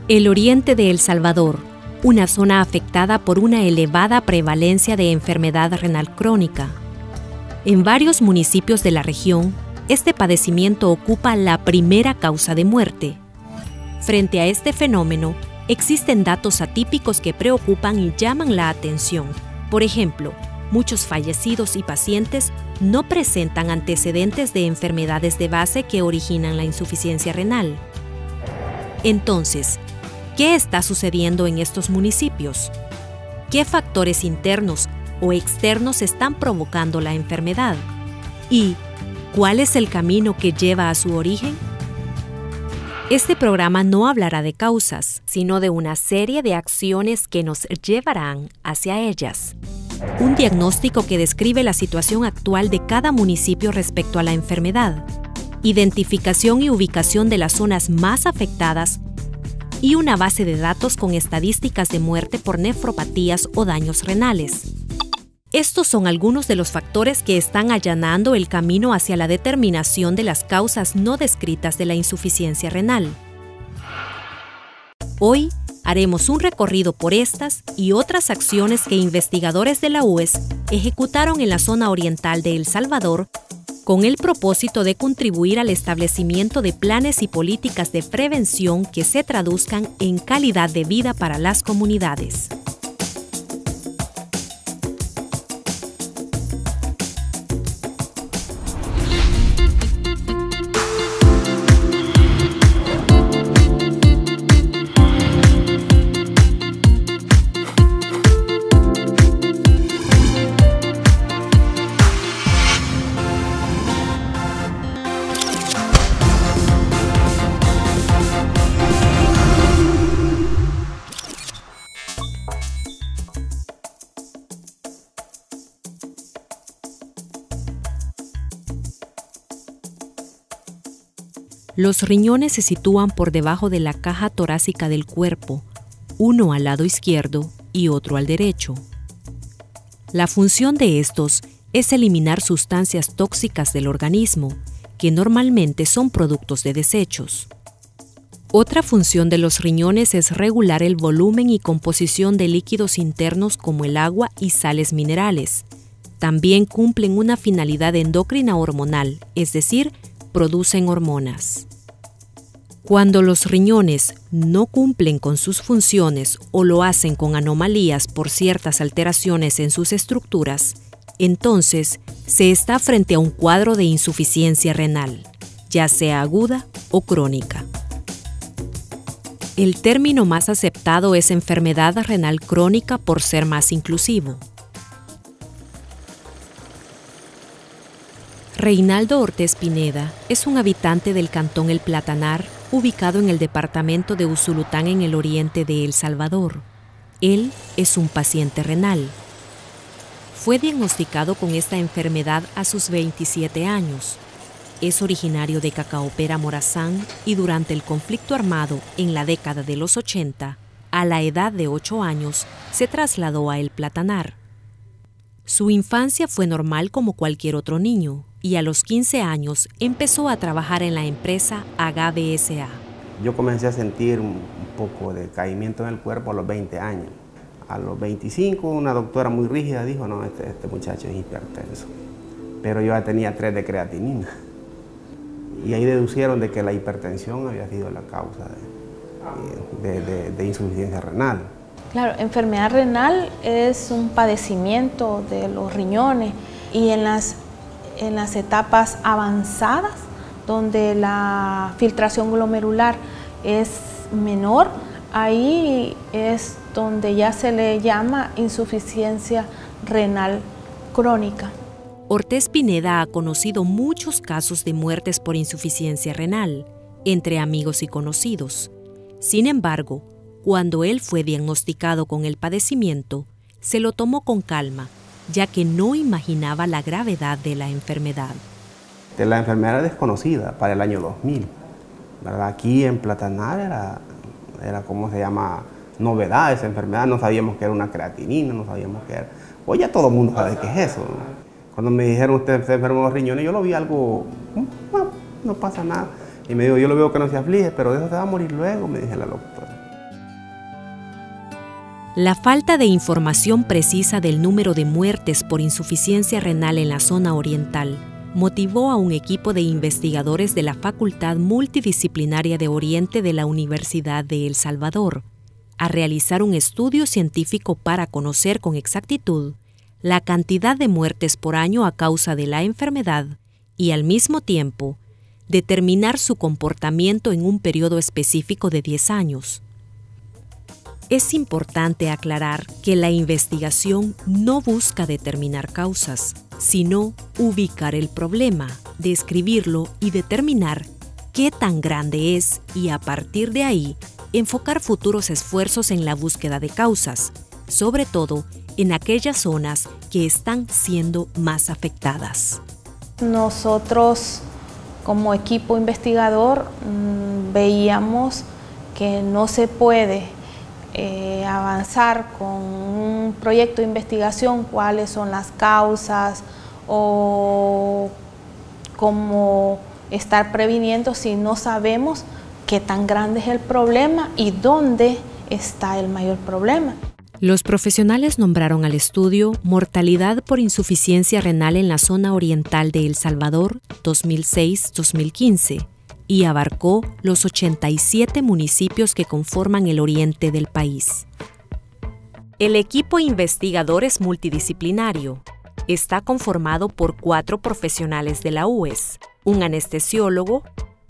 El oriente de El Salvador, una zona afectada por una elevada prevalencia de enfermedad renal crónica. En varios municipios de la región, este padecimiento ocupa la primera causa de muerte. Frente a este fenómeno, existen datos atípicos que preocupan y llaman la atención. Por ejemplo, muchos fallecidos y pacientes no presentan antecedentes de enfermedades de base que originan la insuficiencia renal. Entonces, ¿qué está sucediendo en estos municipios? ¿Qué factores internos o externos están provocando la enfermedad? ¿Y cuál es el camino que lleva a su origen? Este programa no hablará de causas, sino de una serie de acciones que nos llevarán hacia ellas. Un diagnóstico que describe la situación actual de cada municipio respecto a la enfermedad, identificación y ubicación de las zonas más afectadas y una base de datos con estadísticas de muerte por nefropatías o daños renales. Estos son algunos de los factores que están allanando el camino hacia la determinación de las causas no descritas de la insuficiencia renal. Hoy haremos un recorrido por estas y otras acciones que investigadores de la UES ejecutaron en la zona oriental de El Salvador con el propósito de contribuir al establecimiento de planes y políticas de prevención que se traduzcan en calidad de vida para las comunidades. Los riñones se sitúan por debajo de la caja torácica del cuerpo, uno al lado izquierdo y otro al derecho. La función de estos es eliminar sustancias tóxicas del organismo, que normalmente son productos de desechos. Otra función de los riñones es regular el volumen y composición de líquidos internos como el agua y sales minerales. También cumplen una finalidad endocrina hormonal, es decir, producen hormonas. Cuando los riñones no cumplen con sus funciones o lo hacen con anomalías por ciertas alteraciones en sus estructuras, entonces se está frente a un cuadro de insuficiencia renal, ya sea aguda o crónica. El término más aceptado es enfermedad renal crónica por ser más inclusivo. Reinaldo Ortiz Pineda es un habitante del cantón El Platanar, ubicado en el departamento de Usulután en el oriente de El Salvador. Él es un paciente renal. Fue diagnosticado con esta enfermedad a sus 27 años. Es originario de Cacaopera, Morazán, y durante el conflicto armado en la década de los 80, a la edad de 8 años, se trasladó a El Platanar. Su infancia fue normal como cualquier otro niño, y a los 15 años empezó a trabajar en la empresa Agave S.A. Yo comencé a sentir un poco de caimiento en el cuerpo a los 20 años. A los 25, una doctora muy rígida dijo, no, este muchacho es hipertenso. Pero yo ya tenía 3 de creatinina. Y ahí deducieron de que la hipertensión había sido la causa de insuficiencia renal. Claro, enfermedad renal es un padecimiento de los riñones y en las etapas avanzadas, donde la filtración glomerular es menor, ahí es donde ya se le llama insuficiencia renal crónica. Ortiz Pineda ha conocido muchos casos de muertes por insuficiencia renal, entre amigos y conocidos. Sin embargo, cuando él fue diagnosticado con el padecimiento, se lo tomó con calma, ya que no imaginaba la gravedad de la enfermedad. La enfermedad era desconocida para el año 2000. ¿Verdad? Aquí en Platanar era ¿cómo se llama? Novedad esa enfermedad, no sabíamos que era una creatinina, no sabíamos que era... Hoy ya todo el mundo sabe qué es eso, ¿no? Cuando me dijeron usted está enfermo de los riñones, yo lo vi algo, no pasa nada. Y me dijo, yo lo veo que no se aflige, pero de eso se va a morir luego, me dijo la doctora. La falta de información precisa del número de muertes por insuficiencia renal en la zona oriental motivó a un equipo de investigadores de la Facultad Multidisciplinaria de Oriente de la Universidad de El Salvador a realizar un estudio científico para conocer con exactitud la cantidad de muertes por año a causa de la enfermedad y, al mismo tiempo, determinar su comportamiento en un periodo específico de 10 años. Es importante aclarar que la investigación no busca determinar causas, sino ubicar el problema, describirlo y determinar qué tan grande es y, a partir de ahí, enfocar futuros esfuerzos en la búsqueda de causas, sobre todo en aquellas zonas que están siendo más afectadas. Nosotros, como equipo investigador, veíamos que no se puede avanzar con un proyecto de investigación, cuáles son las causas o cómo estar previniendo si no sabemos qué tan grande es el problema y dónde está el mayor problema. Los profesionales nombraron al estudio Mortalidad por insuficiencia renal en la zona oriental de El Salvador 2006-2015 y abarcó los 87 municipios que conforman el oriente del país. El equipo investigador es multidisciplinario. Está conformado por 4 profesionales de la UES, un anestesiólogo,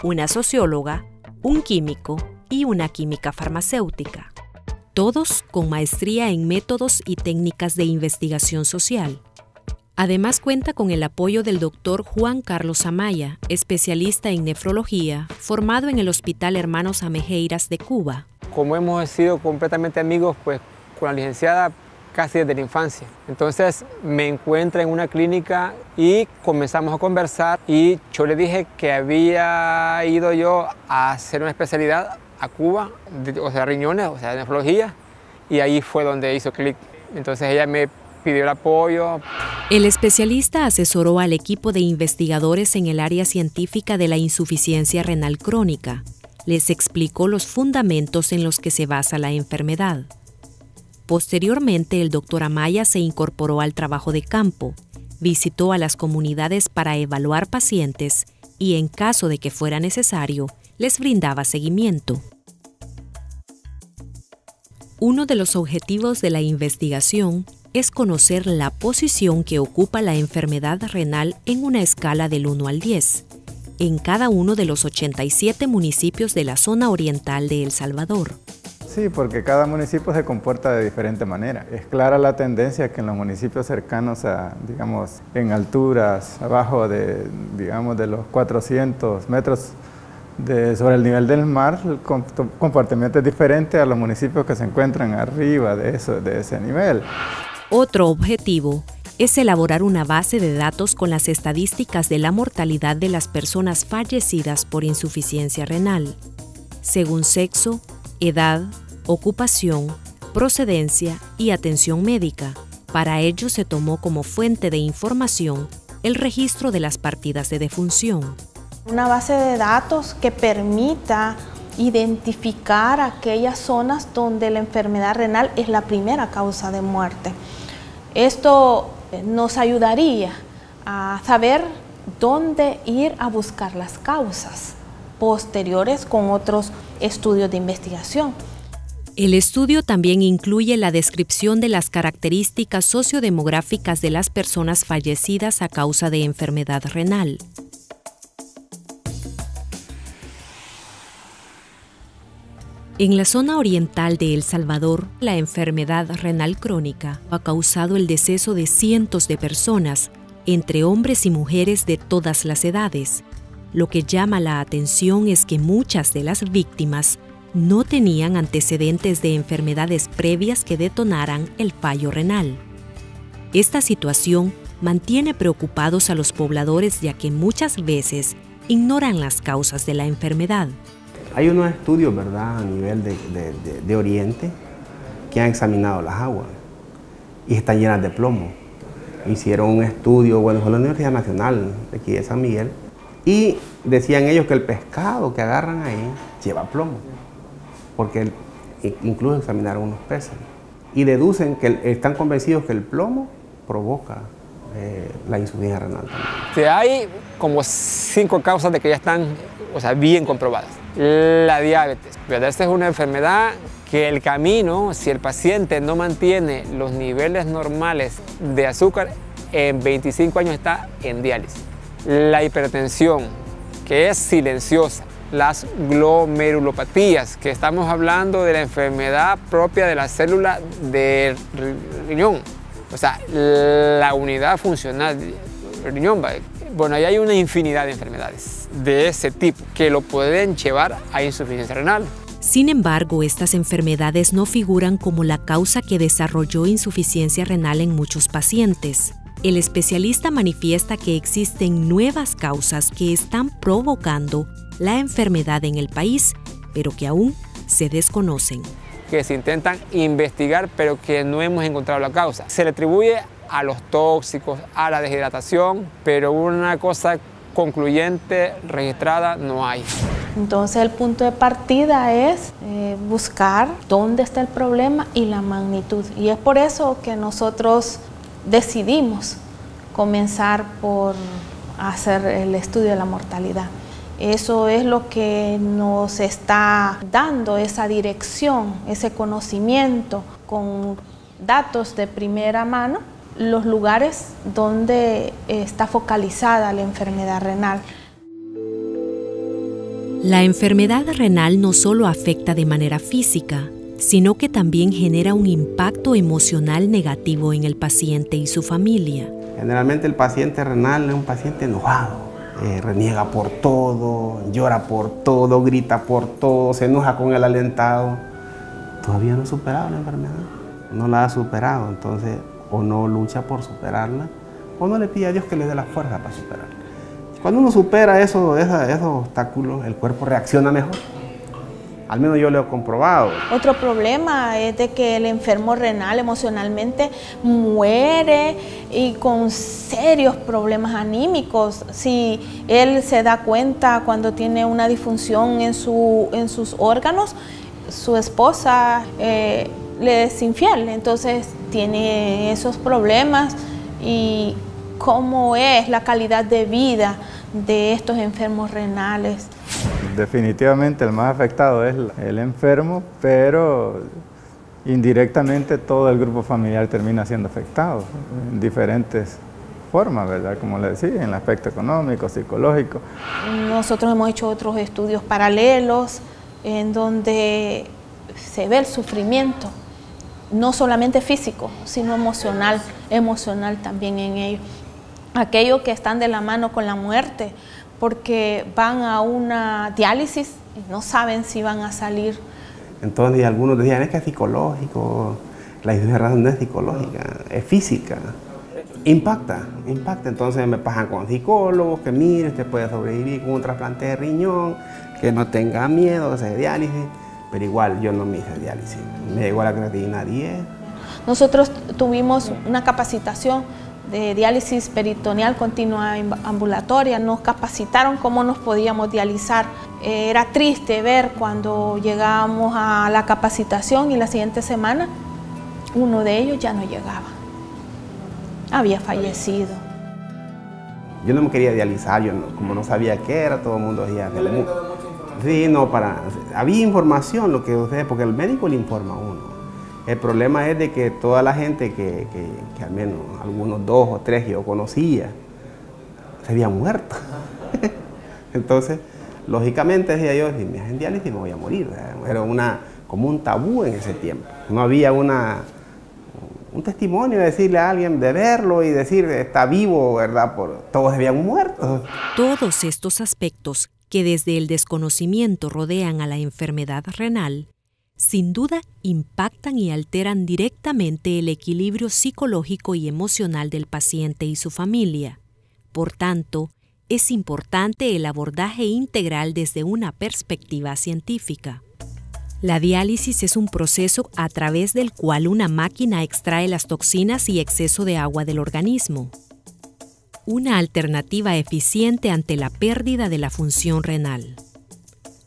una socióloga, un químico y una química farmacéutica. Todos con maestría en métodos y técnicas de investigación social. Además cuenta con el apoyo del Dr. Juan Carlos Amaya, especialista en nefrología, formado en el Hospital Hermanos Amejeiras de Cuba. Como hemos sido completamente amigos, pues con la licenciada casi desde la infancia. Entonces me encuentra en una clínica y comenzamos a conversar y yo le dije que había ido yo a hacer una especialidad a Cuba, o sea, riñones, o sea, nefrología, y ahí fue donde hizo clic. Entonces ella me pidió el apoyo. El especialista asesoró al equipo de investigadores en el área científica de la insuficiencia renal crónica. Les explicó los fundamentos en los que se basa la enfermedad. Posteriormente, el doctor Amaya se incorporó al trabajo de campo, visitó a las comunidades para evaluar pacientes y, en caso de que fuera necesario, les brindaba seguimiento. Uno de los objetivos de la investigación es conocer la posición que ocupa la enfermedad renal en una escala del 1 al 10, en cada uno de los 87 municipios de la zona oriental de El Salvador. Sí, porque cada municipio se comporta de diferente manera. Es clara la tendencia que en los municipios cercanos a, digamos, en alturas, abajo de, digamos, de los 400 metros sobre el nivel del mar, el comportamiento es diferente a los municipios que se encuentran arriba de ese nivel. Otro objetivo es elaborar una base de datos con las estadísticas de la mortalidad de las personas fallecidas por insuficiencia renal, según sexo, edad, ocupación, procedencia y atención médica. Para ello se tomó como fuente de información el registro de las partidas de defunción. Una base de datos que permita identificar aquellas zonas donde la enfermedad renal es la primera causa de muerte. Esto nos ayudaría a saber dónde ir a buscar las causas posteriores con otros estudios de investigación. El estudio también incluye la descripción de las características sociodemográficas de las personas fallecidas a causa de enfermedad renal. En la zona oriental de El Salvador, la enfermedad renal crónica ha causado el deceso de cientos de personas, entre hombres y mujeres de todas las edades. Lo que llama la atención es que muchas de las víctimas no tenían antecedentes de enfermedades previas que detonaran el fallo renal. Esta situación mantiene preocupados a los pobladores, ya que muchas veces ignoran las causas de la enfermedad. Hay unos estudios, ¿verdad?, a nivel de Oriente que han examinado las aguas y están llenas de plomo. Hicieron un estudio, bueno, fue la Universidad Nacional de aquí de San Miguel, y decían ellos que el pescado que agarran ahí lleva plomo, porque incluso examinaron unos peces. y deducen que están convencidos que el plomo provoca la insuficiencia renal también. Hay como 5 causas de que ya están, bien comprobadas. La diabetes, ¿verdad? Esta es una enfermedad que el camino, si el paciente no mantiene los niveles normales de azúcar, en 25 años está en diálisis. La hipertensión, que es silenciosa. Las glomerulopatías, que estamos hablando de la enfermedad propia de la célula del riñón, la unidad funcional del riñón. Bueno, ahí hay una infinidad de enfermedades de ese tipo que lo pueden llevar a insuficiencia renal. Sin embargo, estas enfermedades no figuran como la causa que desarrolló insuficiencia renal en muchos pacientes. El especialista manifiesta que existen nuevas causas que están provocando la enfermedad en el país, pero que aún se desconocen. Que se intentan investigar, pero que no hemos encontrado la causa. Se le atribuye a los tóxicos, a la deshidratación, pero una cosa concluyente, registrada, no hay. Entonces el punto de partida es buscar dónde está el problema y la magnitud. Y es por eso que nosotros decidimos comenzar por hacer el estudio de la mortalidad. Eso es lo que nos está dando esa dirección, ese conocimiento con datos de primera mano, los lugares donde está focalizada la enfermedad renal. La enfermedad renal no solo afecta de manera física, sino que también genera un impacto emocional negativo en el paciente y su familia. Generalmente el paciente renal es un paciente enojado. Reniega por todo, llora por todo, grita por todo, se enoja con el alentado. Todavía no ha superado la enfermedad, no la ha superado, entonces o no lucha por superarla o no le pide a Dios que le dé la fuerza para superarla. Cuando uno supera esos obstáculos, el cuerpo reacciona mejor. Al menos yo lo he comprobado. Otro problema es de que el enfermo renal emocionalmente muere y con serios problemas anímicos. Si él se da cuenta cuando tiene una disfunción en sus órganos, su esposa le es infiel, entonces tiene esos problemas. Y cómo es la calidad de vida de estos enfermos renales. Definitivamente el más afectado es el enfermo, pero indirectamente todo el grupo familiar termina siendo afectado en diferentes formas, ¿verdad? Como le decía, en el aspecto económico, psicológico. Nosotros hemos hecho otros estudios paralelos en donde se ve el sufrimiento, no solamente físico, sino emocional también en ellos. Aquellos que están de la mano con la muerte, porque van a una diálisis y no saben si van a salir. Entonces algunos decían, es que es psicológico, la insuficiencia renal no es psicológica, es física. Impacta. Entonces me pasan con psicólogos que mire, usted puede sobrevivir con un trasplante de riñón, que no tenga miedo, que se haga diálisis. Pero igual yo no me hice diálisis, me llegó la creatinina 10. Nosotros tuvimos una capacitación de diálisis peritoneal continua ambulatoria, nos capacitaron cómo nos podíamos dializar. Era triste ver cuando llegábamos a la capacitación y la siguiente semana uno de ellos ya no llegaba, había fallecido. Yo no me quería dializar, como no sabía qué era, todo el mundo decía del mundo. Sí, no, había información, porque el médico le informa a uno. El problema es de que toda la gente que al menos algunos 2 o 3 que yo conocía, se habían muerto. Entonces, lógicamente decía yo, si me hacen diálisis me voy a morir. Era como un tabú en ese tiempo. No había un testimonio de decirle a alguien, de verlo y decir está vivo, ¿verdad? Todos habían muerto. Todos estos aspectos que desde el desconocimiento rodean a la enfermedad renal, sin duda impactan y alteran directamente el equilibrio psicológico y emocional del paciente y su familia. Por tanto, es importante el abordaje integral desde una perspectiva científica. La diálisis es un proceso a través del cual una máquina extrae las toxinas y exceso de agua del organismo. Una alternativa eficiente ante la pérdida de la función renal.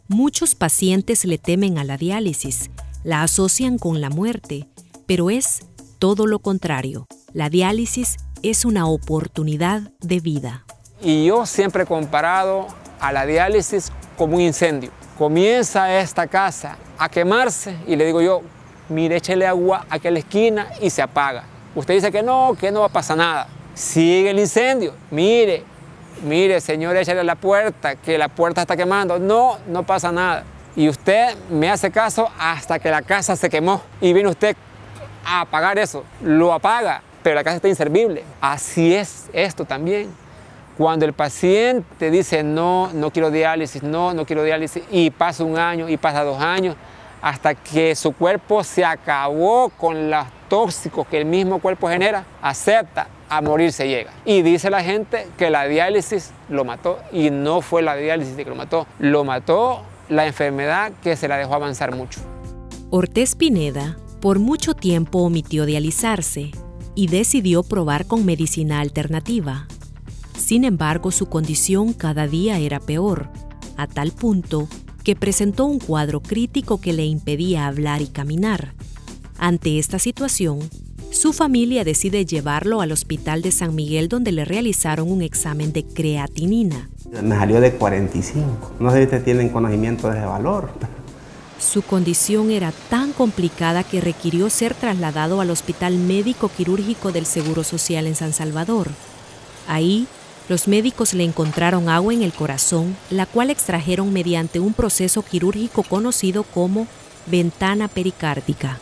Muchos pacientes le temen a la diálisis, la asocian con la muerte, pero es todo lo contrario. La diálisis es una oportunidad de vida. Y yo siempre he comparado a la diálisis como un incendio. Comienza esta casa a quemarse y le digo yo, mire, échele agua aquí a la esquina y se apaga. Usted dice que no va a pasar nada. Sigue el incendio. Mire, señor, échale a la puerta, que la puerta está quemando. No pasa nada. Y usted me hace caso hasta que la casa se quemó. Y viene usted a apagar eso. Lo apaga, pero la casa está inservible. Así es esto también. Cuando el paciente dice no quiero diálisis, no quiero diálisis, y pasa 1 año y pasa 2 años, hasta que su cuerpo se acabó con los tóxicos que el mismo cuerpo genera, acepta, a morir se llega. Y dice la gente que la diálisis lo mató, y no fue la diálisis que lo mató la enfermedad que se la dejó avanzar mucho. Ortiz Pineda por mucho tiempo omitió dializarse y decidió probar con medicina alternativa. Sin embargo, su condición cada día era peor, a tal punto que presentó un cuadro crítico que le impedía hablar y caminar. Ante esta situación, su familia decide llevarlo al hospital de San Miguel, donde le realizaron un examen de creatinina. Me salió de 45. No sé si ustedes tienen conocimiento de ese valor. Su condición era tan complicada que requirió ser trasladado al Hospital Médico Quirúrgico del Seguro Social en San Salvador. Ahí, los médicos le encontraron agua en el corazón, la cual extrajeron mediante un proceso quirúrgico conocido como ventana pericárdica.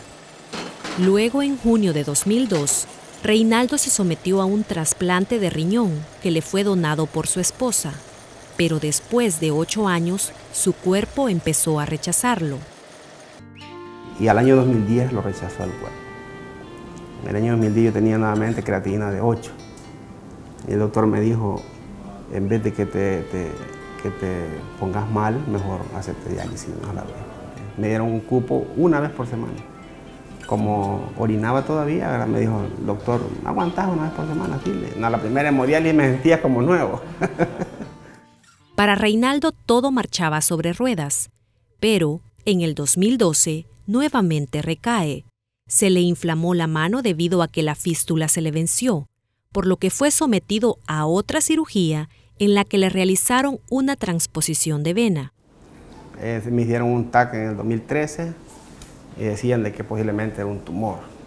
Luego, en junio de 2002, Reinaldo se sometió a un trasplante de riñón que le fue donado por su esposa. Pero después de 8 años, su cuerpo empezó a rechazarlo. Y al año 2010 lo rechazó el cuerpo. En el año 2010 yo tenía nuevamente creatinina de 8. Y el doctor me dijo, en vez de que te pongas mal, mejor hacerte diálisis a la vez. Me dieron un cupo 1 vez por semana. Como orinaba todavía, me dijo, doctor, ¿aguantás 1 vez por semana? Sí. No, la primera hemodiálisis me sentía como nuevo. Para Reinaldo todo marchaba sobre ruedas, pero en el 2012 nuevamente recae. Se le inflamó la mano debido a que la fístula se le venció, por lo que fue sometido a otra cirugía en la que le realizaron una transposición de vena. Me hicieron un TAC en el 2013 y decían de que posiblemente era un tumor.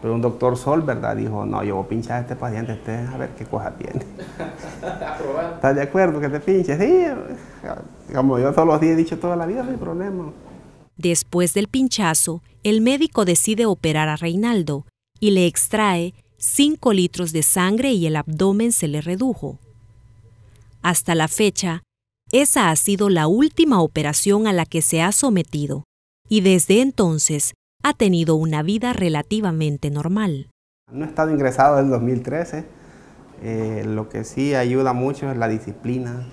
Pero un doctor Sol, ¿verdad? Dijo, no, yo voy a pinchar a este paciente, a ver qué cosa tiene. ¿Estás de acuerdo que te pinches? Sí, como yo todos los días he dicho toda la vida, no hay problema. Después del pinchazo, el médico decide operar a Reinaldo y le extrae 5 litros de sangre y el abdomen se le redujo. Hasta la fecha, esa ha sido la última operación a la que se ha sometido y desde entonces ha tenido una vida relativamente normal. No he estado ingresado desde el 2013. Lo que sí ayuda mucho es la disciplina.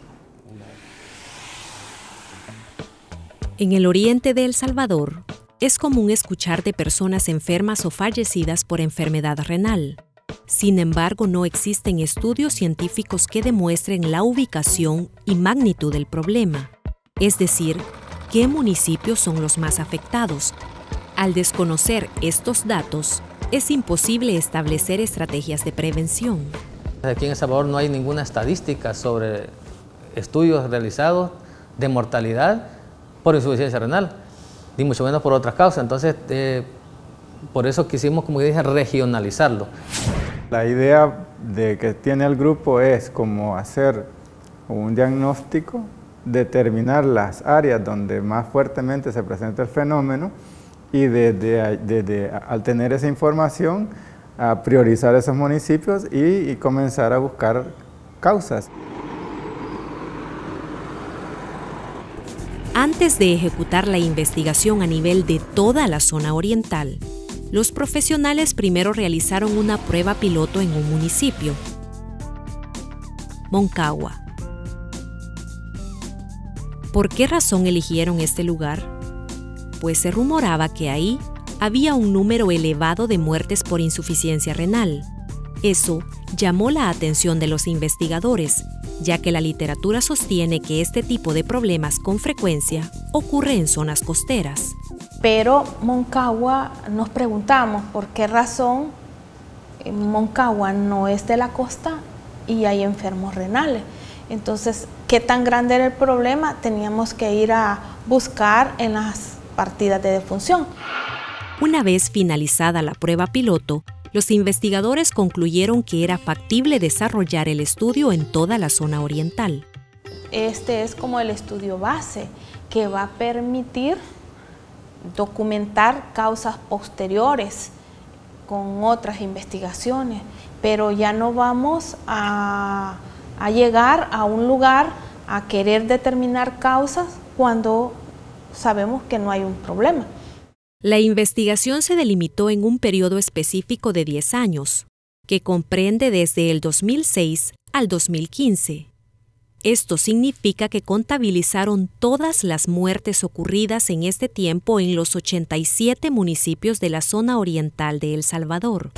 En el oriente de El Salvador, es común escuchar de personas enfermas o fallecidas por enfermedad renal. Sin embargo, no existen estudios científicos que demuestren la ubicación y magnitud del problema, es decir, qué municipios son los más afectados. Al desconocer estos datos, es imposible establecer estrategias de prevención. Aquí en El Salvador no hay ninguna estadística sobre estudios realizados de mortalidad por insuficiencia renal, ni mucho menos por otras causas. Entonces, por eso quisimos, como dije, regionalizarlo. La idea de que tiene el grupo es como hacer un diagnóstico, determinar las áreas donde más fuertemente se presenta el fenómeno y al tener esa información, a priorizar esos municipios y comenzar a buscar causas. Antes de ejecutar la investigación a nivel de toda la zona oriental, los profesionales primero realizaron una prueba piloto en un municipio, Moncagua. ¿Por qué razón eligieron este lugar? Pues se rumoraba que ahí había un número elevado de muertes por insuficiencia renal. Eso llamó la atención de los investigadores, ya que la literatura sostiene que este tipo de problemas con frecuencia ocurre en zonas costeras. Pero Moncagua, nos preguntamos por qué razón Moncagua no es de la costa y hay enfermos renales. Entonces, ¿qué tan grande era el problema? Teníamos que ir a buscar en las partidas de defunción. Una vez finalizada la prueba piloto, los investigadores concluyeron que era factible desarrollar el estudio en toda la zona oriental. Este es como el estudio base que va a permitir documentar causas posteriores con otras investigaciones, pero ya no vamos a llegar a un lugar a querer determinar causas cuando sabemos que no hay un problema. La investigación se delimitó en un periodo específico de 10 años, que comprende desde el 2006 al 2015. Esto significa que contabilizaron todas las muertes ocurridas en este tiempo en los 87 municipios de la zona oriental de El Salvador.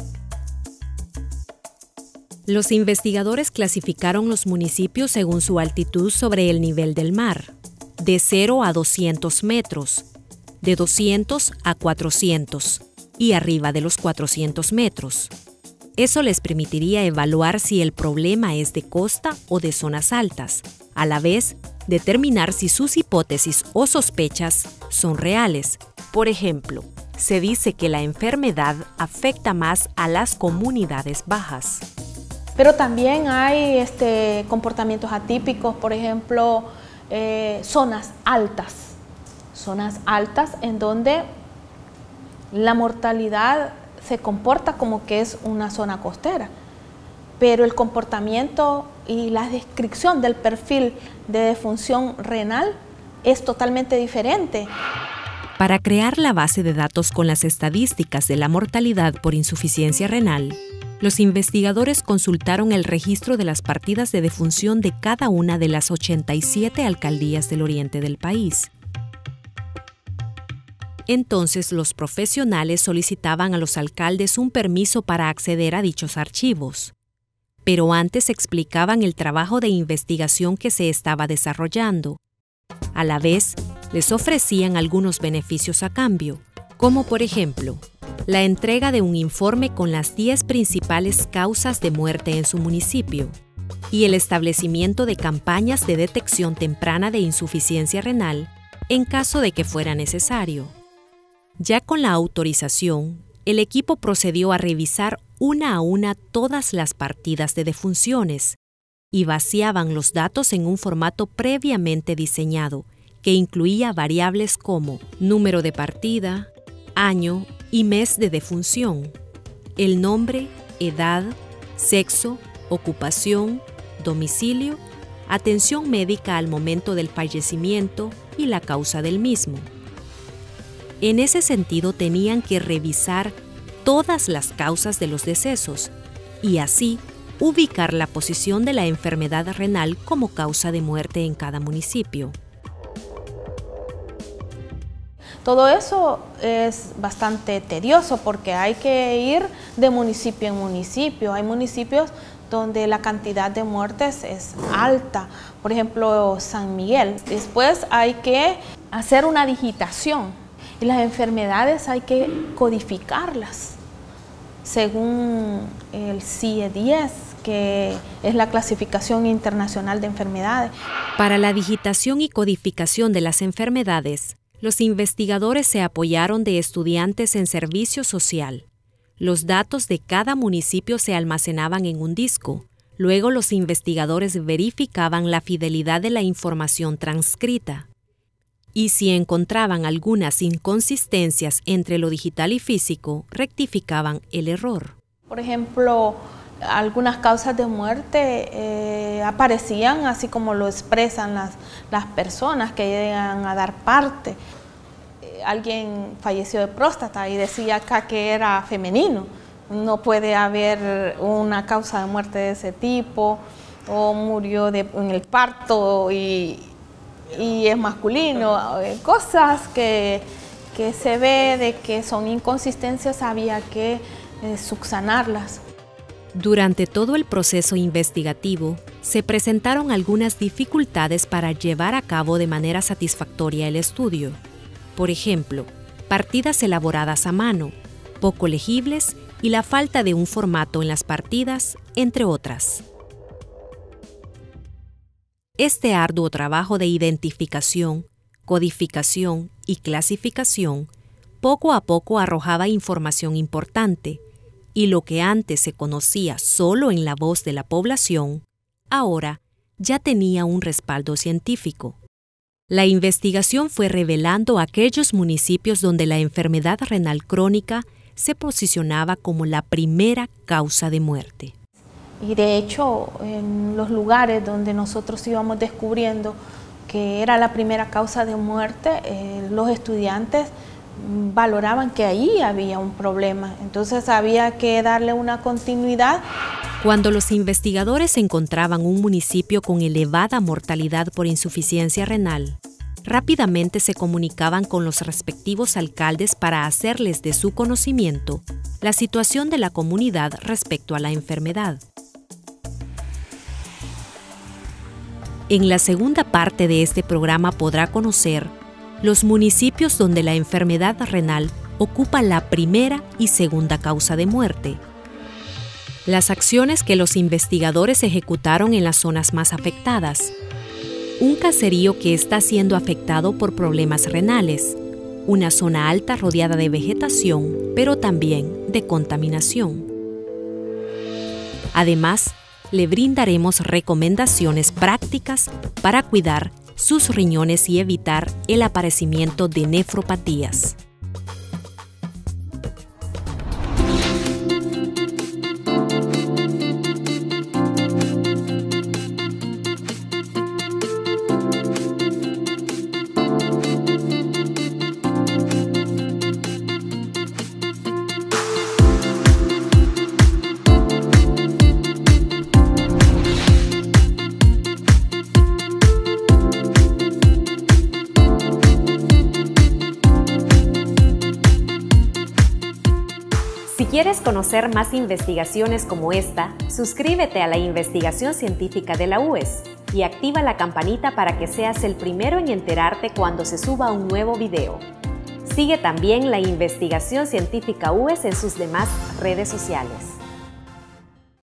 Los investigadores clasificaron los municipios según su altitud sobre el nivel del mar, de 0 a 200 metros, de 200 a 400 y arriba de los 400 metros. Eso les permitiría evaluar si el problema es de costa o de zonas altas, a la vez determinar si sus hipótesis o sospechas son reales. Por ejemplo, se dice que la enfermedad afecta más a las comunidades bajas. Pero también hay comportamientos atípicos, por ejemplo, zonas altas en donde la mortalidad se comporta como que es una zona costera, pero el comportamiento y la descripción del perfil de defunción renal es totalmente diferente. Para crear la base de datos con las estadísticas de la mortalidad por insuficiencia renal, los investigadores consultaron el registro de las partidas de defunción de cada una de las 87 alcaldías del oriente del país. Entonces, los profesionales solicitaban a los alcaldes un permiso para acceder a dichos archivos. Pero antes explicaban el trabajo de investigación que se estaba desarrollando. A la vez, les ofrecían algunos beneficios a cambio, como por ejemplo, la entrega de un informe con las 10 principales causas de muerte en su municipio y el establecimiento de campañas de detección temprana de insuficiencia renal en caso de que fuera necesario. Ya con la autorización, el equipo procedió a revisar una a una todas las partidas de defunciones y vaciaban los datos en un formato previamente diseñado que incluía variables como número de partida, año y mes de defunción, el nombre, edad, sexo, ocupación, domicilio, atención médica al momento del fallecimiento y la causa del mismo. En ese sentido, tenían que revisar todas las causas de los decesos y así ubicar la posición de la enfermedad renal como causa de muerte en cada municipio. Todo eso es bastante tedioso porque hay que ir de municipio en municipio. Hay municipios donde la cantidad de muertes es alta, por ejemplo San Miguel. Después hay que hacer una digitación y las enfermedades hay que codificarlas según el CIE-10, que es la Clasificación Internacional de Enfermedades. Para la digitación y codificación de las enfermedades, los investigadores se apoyaron de estudiantes en servicio social. Los datos de cada municipio se almacenaban en un disco. Luego los investigadores verificaban la fidelidad de la información transcrita. Y si encontraban algunas inconsistencias entre lo digital y físico, rectificaban el error. Por ejemplo, algunas causas de muerte aparecían así como lo expresan las personas que llegan a dar parte. Alguien falleció de próstata y decía acá que era femenino. No puede haber una causa de muerte de ese tipo, o murió en el parto y es masculino. Cosas que se ve de que son inconsistencias, había que subsanarlas. Durante todo el proceso investigativo, se presentaron algunas dificultades para llevar a cabo de manera satisfactoria el estudio. Por ejemplo, partidas elaboradas a mano, poco legibles y la falta de un formato en las partidas, entre otras. Este arduo trabajo de identificación, codificación y clasificación poco a poco arrojaba información importante, y lo que antes se conocía solo en la voz de la población, ahora ya tenía un respaldo científico. La investigación fue revelando aquellos municipios donde la enfermedad renal crónica se posicionaba como la primera causa de muerte. Y de hecho, en los lugares donde nosotros íbamos descubriendo que era la primera causa de muerte, los estudiantes valoraban que ahí había un problema, entonces había que darle una continuidad. Cuando los investigadores encontraban un municipio con elevada mortalidad por insuficiencia renal, rápidamente se comunicaban con los respectivos alcaldes para hacerles de su conocimiento la situación de la comunidad respecto a la enfermedad. En la segunda parte de este programa podrá conocer los municipios donde la enfermedad renal ocupa la primera y segunda causa de muerte, las acciones que los investigadores ejecutaron en las zonas más afectadas, un caserío que está siendo afectado por problemas renales, una zona alta rodeada de vegetación, pero también de contaminación. Además, le brindaremos recomendaciones prácticas para cuidar sus riñones y evitar el aparecimiento de nefropatías. Si quieres conocer más investigaciones como esta, suscríbete a la Investigación Científica de la UES y activa la campanita para que seas el primero en enterarte cuando se suba un nuevo video. Sigue también la Investigación Científica UES en sus demás redes sociales.